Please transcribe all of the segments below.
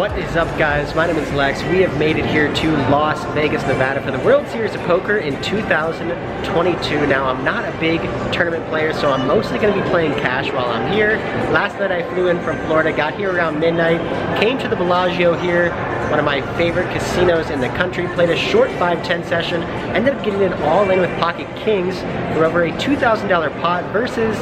What is up, guys? My name is Lex. We have made it here to Las Vegas, Nevada for the World Series of Poker in 2022. Now, I'm not a big tournament player, so I'm mostly going to be playing cash while I'm here. Last night I flew in from Florida, got here around midnight, came to the Bellagio here, one of my favorite casinos in the country, played a short 5-10 session, ended up getting it all in with pocket kings for over a $2,000 pot versus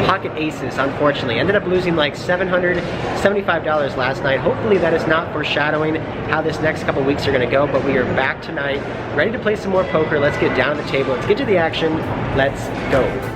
pocket aces, unfortunately. Ended up losing like $775 last night. Hopefully that is not foreshadowing how this next couple weeks are gonna go, but we are back tonight, ready to play some more poker. Let's get down to the table, let's get to the action, let's go.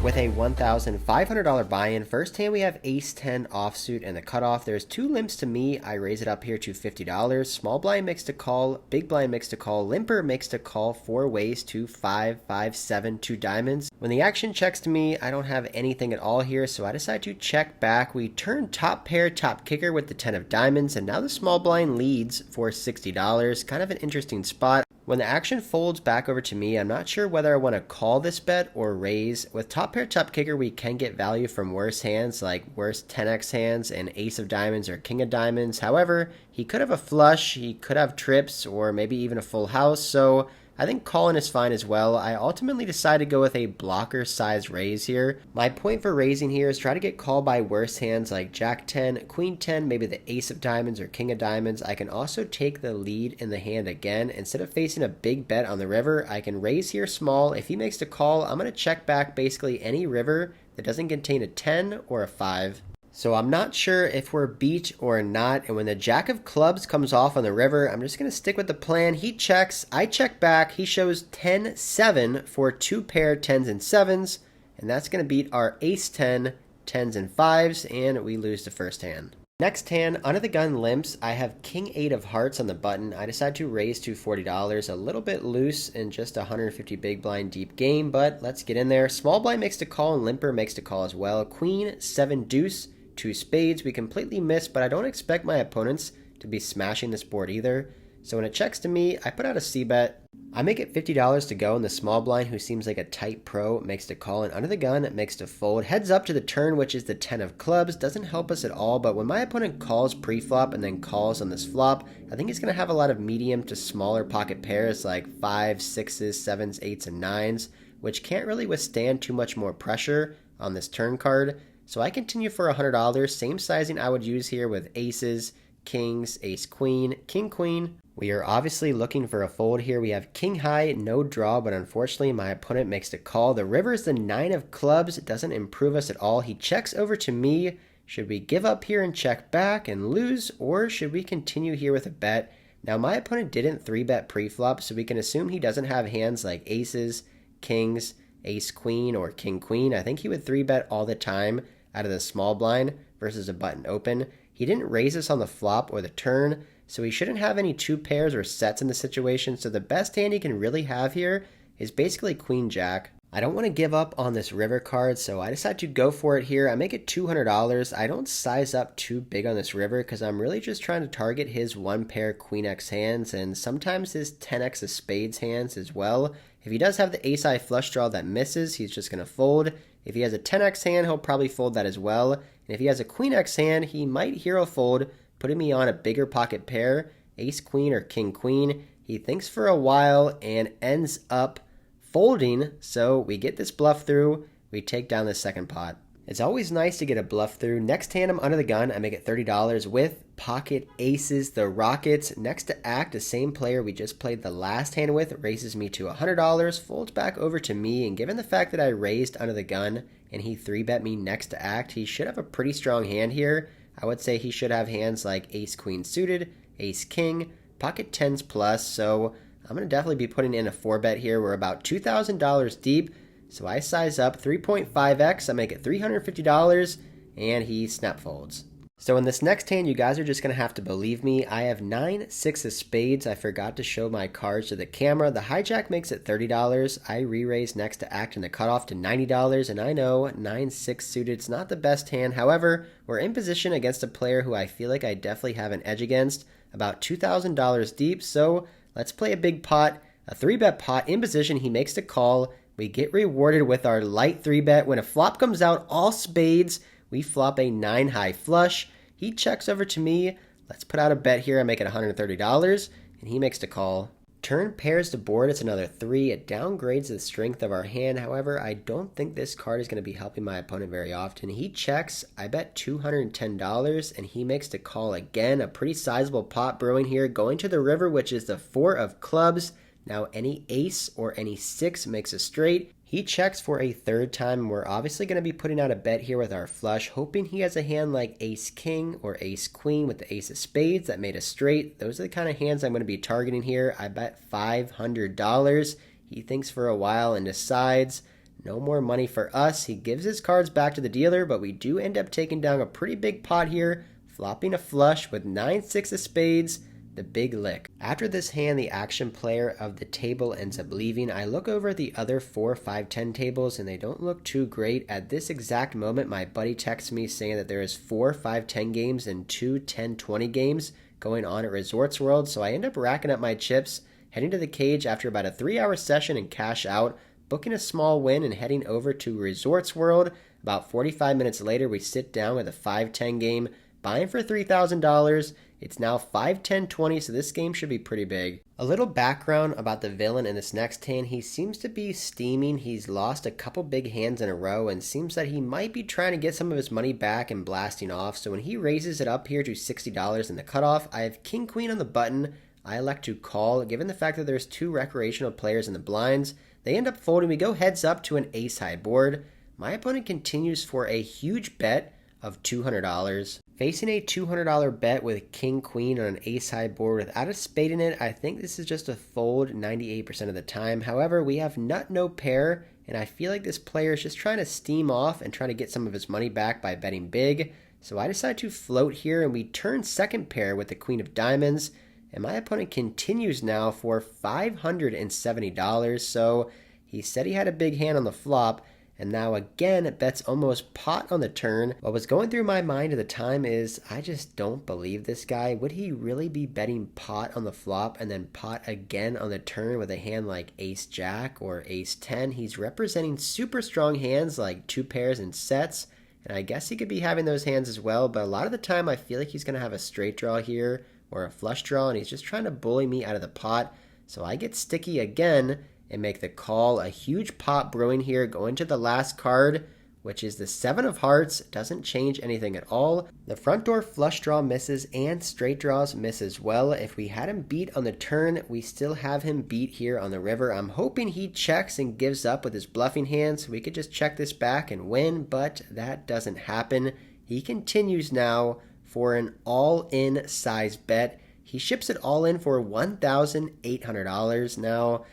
With a $1,500 buy-in, first hand we have ace-10 offsuit and the cutoff. There's two limps to me. I raise it up here to $50. Small blind makes to call, big blind makes to call, limper makes to call, four ways to 5, 5, 7, 2 diamonds. When the action checks to me, I don't have anything at all here, so I decide to check back. We turn top pair, top kicker with the 10 of diamonds, and now the small blind leads for $60. Kind of an interesting spot. When the action folds back over to me, I'm not sure whether I want to call this bet or raise. With top pair, top kicker, we can get value from worse hands like worse 10x hands and ace of diamonds or king of diamonds. However, he could have a flush, he could have trips, or maybe even a full house, so I think calling is fine as well. I ultimately decided to go with a blocker size raise here. My point for raising here is try to get called by worse hands like jack 10, queen 10, maybe the ace of diamonds or king of diamonds. I can also take the lead in the hand again. Instead of facing a big bet on the river, I can raise here small. If he makes the call, I'm going to check back basically any river that doesn't contain a 10 or a 5. So I'm not sure if we're beat or not, and when the jack of clubs comes off on the river, I'm just going to stick with the plan. He checks, I check back, he shows 10-7 for two pair 10s and 7s, and that's going to beat our ace-10, 10s and 5s, and we lose the first hand. Next hand, under the gun limps, I have king-8 of hearts on the button. I decide to raise to $40, a little bit loose in just a 150 big blind deep game, but let's get in there. Small blind makes the call and limper makes the call as well. Queen, 7 deuce, 2 spades. We completely miss, but I don't expect my opponents to be smashing this board either. So when it checks to me, I put out a c-bet. I make it $50 to go, and the small blind, who seems like a tight pro, makes the call, and under the gun, it makes the fold. Heads up to the turn, which is the 10 of clubs. Doesn't help us at all, but when my opponent calls pre-flop and then calls on this flop, I think he's going to have a lot of medium to smaller pocket pairs like 5s, 6s, 7s, 8s, and 9s, which can't really withstand too much more pressure on this turn card. So I continue for $100, same sizing I would use here with aces, kings, ace queen, king queen. We are obviously looking for a fold here. We have king high, no draw, but unfortunately my opponent makes the call. The river is the 9 of clubs. It doesn't improve us at all. He checks over to me. Should we give up here and check back and lose, or should we continue here with a bet? Now my opponent didn't 3-bet pre-flop, so we can assume he doesn't have hands like aces, kings, ace queen, or king queen. I think he would 3-bet all the time out of the small blind versus a button open. He didn't raise us on the flop or the turn, so he shouldn't have any 2 pairs or sets in the situation. So the best hand he can really have here is basically queen jack. I don't want to give up on this river card, so I decide to go for it here. I make it $200. I don't size up too big on this river because I'm really just trying to target his 1 pair queen x hands and sometimes his 10x of spades hands as well. If he does have the ace-high flush draw that misses, he's just going to fold. If he has a 10x hand, he'll probably fold that as well. And if he has a queen x hand, he might hero fold, putting me on a bigger pocket pair, ace queen or king queen. He thinks for a while and ends up folding, so we get this bluff through. We take down the second pot. It's always nice to get a bluff through. Next hand, I'm under the gun. I make it $30 with pocket aces, the Rockets. Next to act, the same player we just played the last hand with raises me to $100, folds back over to me, and given the fact that I raised under the gun and he 3-bet me next to act, he should have a pretty strong hand here. I would say he should have hands like ace queen suited, ace king, pocket 10s plus, so I'm going to definitely be putting in a 4-bet here. We're about $2,000 deep. So I size up 3.5x, I make it $350, and he snap folds. So in this next hand, you guys are just going to have to believe me. I have 9-6 of spades. I forgot to show my cards to the camera. The hijack makes it $30. I re-raise next to act in the cutoff to $90, and I know 9-6 suited is not the best hand. However, we're in position against a player who I feel like I definitely have an edge against, about $2,000 deep, so let's play a big pot, a 3-bet pot in position. He makes the call. We get rewarded with our light 3-bet. When a flop comes out, all spades, we flop a 9 high flush. He checks over to me. Let's put out a bet here. I make it $130, and he makes the call. Turn pairs the board. It's another 3. It downgrades the strength of our hand. However, I don't think this card is going to be helping my opponent very often. He checks. I bet $210, and he makes the call again. A pretty sizable pot brewing here. Going to the river, which is the 4 of clubs. Now any ace or any 6 makes a straight. He checks for a 3rd time, and we're obviously going to be putting out a bet here with our flush, hoping he has a hand like ace-king or ace-queen with the ace of spades that made a straight. Those are the kind of hands I'm going to be targeting here. I bet $500. He thinks for a while and decides no more money for us. He gives his cards back to the dealer, but we do end up taking down a pretty big pot here, flopping a flush with 9-6 of spades. The big lick. After this hand, the action player of the table ends up leaving. I look over at the other 4, 5, 10 tables, and they don't look too great. At this exact moment, my buddy texts me saying that there is 4, 5, 10 games and 2, 10, 20 games going on at Resorts World, so I end up racking up my chips, heading to the cage after about a 3-hour session and cash out, booking a small win and heading over to Resorts World. About 45 minutes later, we sit down with a 5-10 game, buying for $3,000. It's now 5-10-20, so this game should be pretty big. A little background about the villain in this next hand. He seems to be steaming. He's lost a couple big hands in a row and seems that he might be trying to get some of his money back and blasting off. So when he raises it up here to $60 in the cutoff, I have king-queen on the button. I elect to call. Given the fact that there's 2 recreational players in the blinds, they end up folding. We go heads up to an ace-high board. My opponent continues for a huge bet of $200. Facing a $200 bet with king-queen on an ace-high board without a spade in it, I think this is just a fold 98% of the time. However, we have nut no pair, and I feel like this player is just trying to steam off and try to get some of his money back by betting big. So I decide to float here, and we turn second pair with the queen of diamonds, and my opponent continues now for $570. So he said he had a big hand on the flop, and now again, it bets almost pot on the turn. What was going through my mind at the time is, I just don't believe this guy. Would he really be betting pot on the flop and then pot again on the turn with a hand like ace-jack or ace-10? He's representing super strong hands like 2 pairs and sets, and I guess he could be having those hands as well, but a lot of the time I feel like he's going to have a straight draw here or a flush draw, and he's just trying to bully me out of the pot. So I get sticky again and make the call. A huge pot brewing here, going to the last card, which is the 7 of hearts. Doesn't change anything at all. The front door flush draw misses and straight draws miss as well. If we had him beat on the turn, we still have him beat here on the river. I'm hoping he checks and gives up with his bluffing hand so we could just check this back and win, but that doesn't happen. He continues now for an all-in size bet. He ships it all in for $1,800. Now,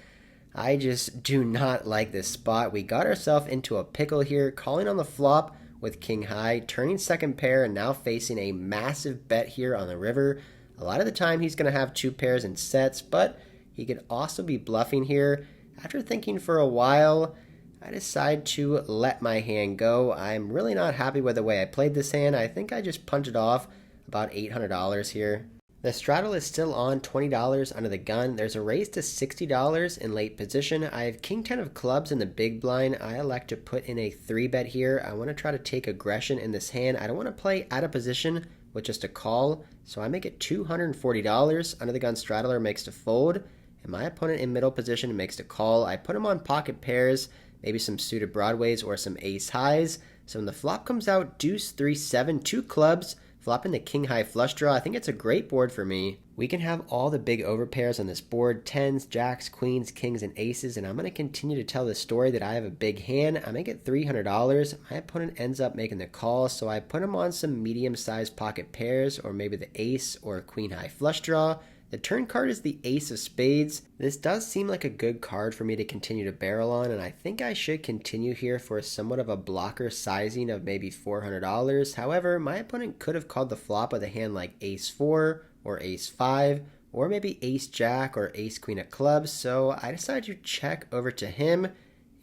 I just do not like this spot. We got ourselves into a pickle here, calling on the flop with king high, turning second pair, and now facing a massive bet here on the river. A lot of the time he's going to have 2 pairs and sets, but he could also be bluffing here. After thinking for a while, I decide to let my hand go. I'm really not happy with the way I played this hand. I think I just punted off about $800 here. The straddle is still on $20 under the gun. There's a raise to $60 in late position. I have king 10 of clubs in the big blind. I elect to put in a 3-bet here. I want to try to take aggression in this hand. I don't want to play out of position with just a call, so I make it $240. Under the gun straddler makes the fold, and my opponent in middle position makes the call. I put him on pocket pairs, maybe some suited broadways or some ace highs. So when the flop comes out, deuce, 3, 7, 2 clubs, flopping the king high flush draw. I think it's a great board for me. We can have all the big overpairs on this board, 10s, jacks, queens, kings, and aces, and I'm going to continue to tell the story that I have a big hand. I make it $300. My opponent ends up making the call, so I put him on some medium-sized pocket pairs, or maybe the ace or queen high flush draw. The turn card is the ace of spades. This does seem like a good card for me to continue to barrel on, and I think I should continue here for somewhat of a blocker sizing of maybe $400. However, my opponent could have called the flop with a hand like ace-4 or ace-5, or maybe ace-jack or ace-queen of clubs, so I decided to check over to him,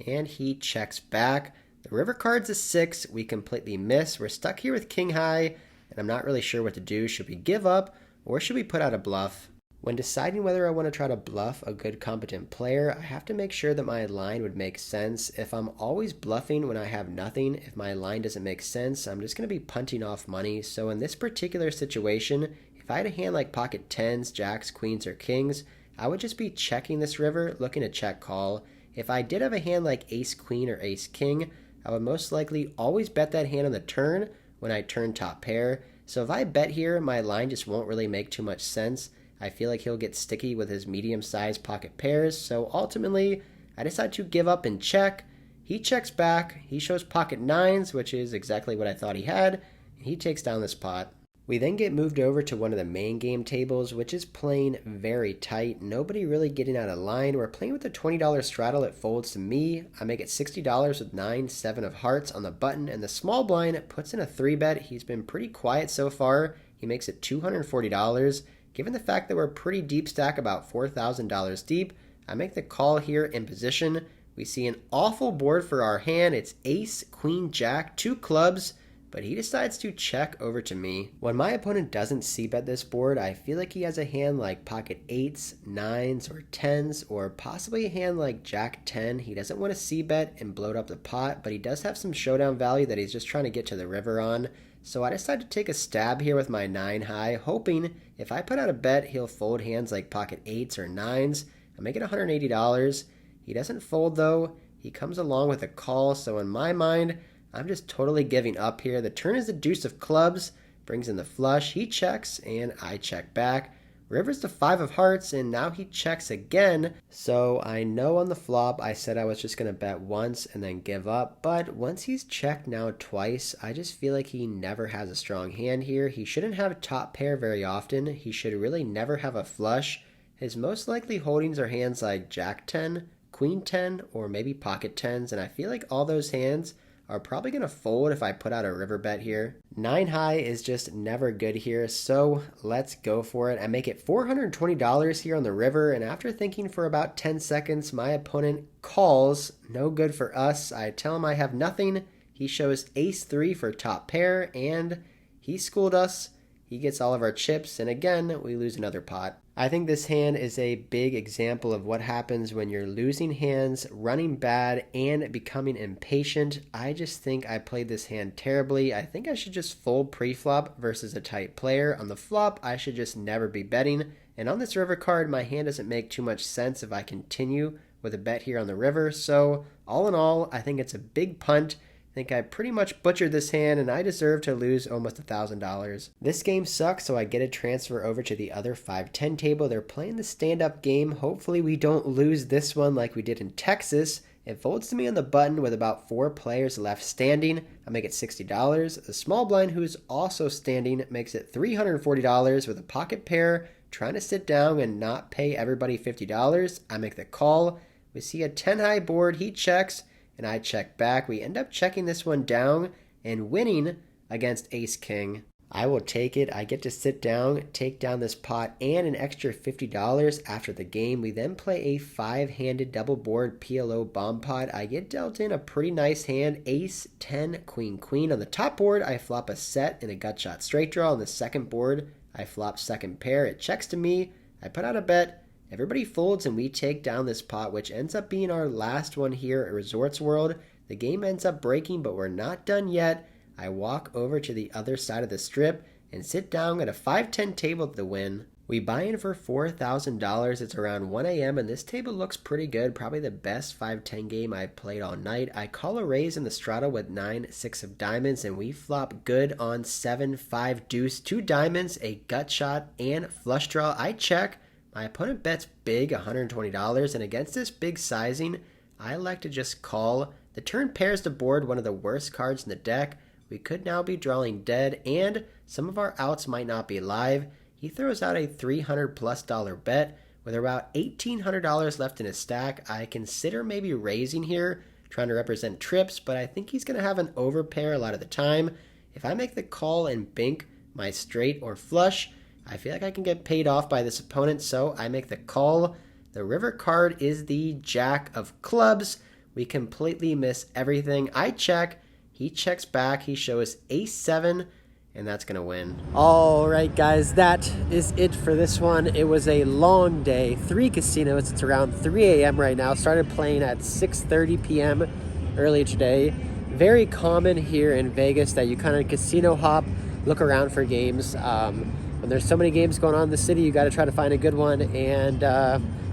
and he checks back. The river card's a 6. We completely miss. We're stuck here with king high, and I'm not really sure what to do. Should we give up, or should we put out a bluff? When deciding whether I want to try to bluff a good competent player, I have to make sure that my line would make sense. If I'm always bluffing when I have nothing, if my line doesn't make sense, I'm just going to be punting off money. So in this particular situation, if I had a hand like pocket tens, jacks, queens, or kings, I would just be checking this river, looking to check call. If I did have a hand like ace queen or ace king, I would most likely always bet that hand on the turn when I turn top pair. So if I bet here, my line just won't really make too much sense. I feel like he'll get sticky with his medium-sized pocket pairs, so ultimately, I decide to give up and check. He checks back, he shows pocket nines, which is exactly what I thought he had, and he takes down this pot. We then get moved over to one of the main game tables, which is playing very tight. Nobody really getting out of line. We're playing with a $20 straddle. It folds to me. I make it $60 with 9-7 of hearts on the button, and the small blind puts in a 3-bet. He's been pretty quiet so far. He makes it $240. Given the fact that we're pretty deep stack, about $4,000 deep, I make the call here in position. We see an awful board for our hand. It's ace, queen, jack, 2 clubs, but he decides to check over to me. When my opponent doesn't c-bet this board, I feel like he has a hand like pocket 8s, 9s, or 10s, or possibly a hand like jack 10. He doesn't want to c-bet and bloat up the pot, but he does have some showdown value that he's just trying to get to the river on. So I decided to take a stab here with my 9 high, hoping if I put out a bet, he'll fold hands like pocket 8s or 9s. I make it $180. He doesn't fold though. He comes along with a call, so in my mind, I'm just totally giving up here. The turn is the deuce of clubs, brings in the flush. He checks, and I check back. River's the 5 of hearts, and now he checks again. So I know on the flop I said I was just going to bet once and then give up. But once he's checked now twice, I just feel like he never has a strong hand here. He shouldn't have a top pair very often. He should really never have a flush. His most likely holdings are hands like jack 10, queen 10, or maybe pocket 10s. And I feel like all those hands are probably going to fold if I put out a river bet here. 9 high is just never good here, so let's go for it. I make it $420 here on the river, and after thinking for about 10 seconds, my opponent calls. No good for us. I tell him I have nothing. He shows ace 3 for top pair, and he schooled us. He gets all of our chips, and again, we lose another pot. I think this hand is a big example of what happens when you're losing hands, running bad, and becoming impatient. I just think I played this hand terribly. I think I should just fold pre-flop versus a tight player. On the flop, I should just never be betting. And on this river card, my hand doesn't make too much sense if I continue with a bet here on the river. So all in all, I think it's a big punt. I think I pretty much butchered this hand, and I deserve to lose almost $1,000. This game sucks, so I get a transfer over to the other 5-10 table. They're playing the stand-up game. Hopefully we don't lose this one like we did in Texas. It folds to me on the button with about 4 players left standing. I make it $60. The small blind, who's also standing, makes it $340 with a pocket pair, trying to sit down and not pay everybody $50. I make the call. We see a 10 high board. He checks, and I check back. We end up checking this one down and winning against ace king. I will take it. I get to sit down, take down this pot, and an extra $50 after the game. We then play a 5-handed double board PLO bomb pot. I get dealt in a pretty nice hand, ace, 10, queen, queen. On the top board, I flop a set and a gut shot straight draw. On the second board, I flop second pair. It checks to me. I put out a bet. Everybody folds, and we take down this pot, which ends up being our last one here at Resorts World. The game ends up breaking, but we're not done yet. I walk over to the other side of the strip and sit down at a 5-10 table at the Wynn. We buy in for $4,000. It's around 1 a.m. and this table looks pretty good. Probably the best 5-10 game I've played all night. I call a raise in the straddle with 9-6 of diamonds, and we flop good on 7-5 deuce, 2 diamonds, a gut shot, and flush draw. I check. My opponent bets big, $120, and against this big sizing, I elect to just call. The turn pairs the board, one of the worst cards in the deck. We could now be drawing dead, and some of our outs might not be live. He throws out a $300+ bet with about $1,800 left in his stack. I consider maybe raising here, trying to represent trips, but I think he's going to have an overpair a lot of the time. If I make the call and bink my straight or flush, I feel like I can get paid off by this opponent, so I make the call. The river card is the jack of clubs. We completely miss everything. I check. He checks back. He shows ace 7, and that's going to win. All right, guys, that is it for this one. It was a long day, 3 casinos. It's around 3 a.m. right now. Started playing at 6:30 p.m. earlier today. Very common here in Vegas that you kind of casino hop, look around for games. When there's so many games going on in the city, you got to try to find a good one, and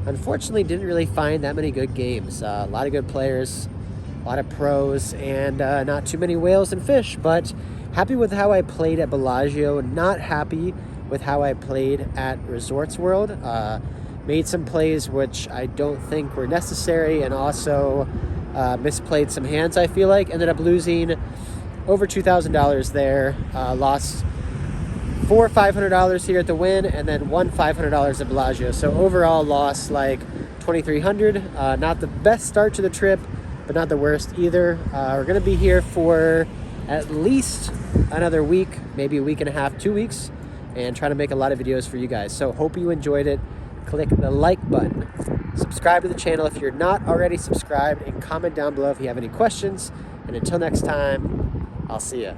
unfortunately didn't really find that many good games. A lot of good players, a lot of pros, and not too many whales and fish, but happy with how I played at Bellagio, not happy with how I played at Resorts World. Made some plays which I don't think were necessary, and also misplayed some hands, I feel like. Ended up losing over $2,000 there. Lost $400 or $500 here at the Wynn, and then won $500 at Bellagio. So overall lost like $2,300. Not the best start to the trip, but not the worst either. We're going to be here for at least another week, maybe a week and a half, 2 weeks, and try to make a lot of videos for you guys. So hope you enjoyed it. Click the like button. Subscribe to the channel if you're not already subscribed, and comment down below if you have any questions. And until next time, I'll see ya.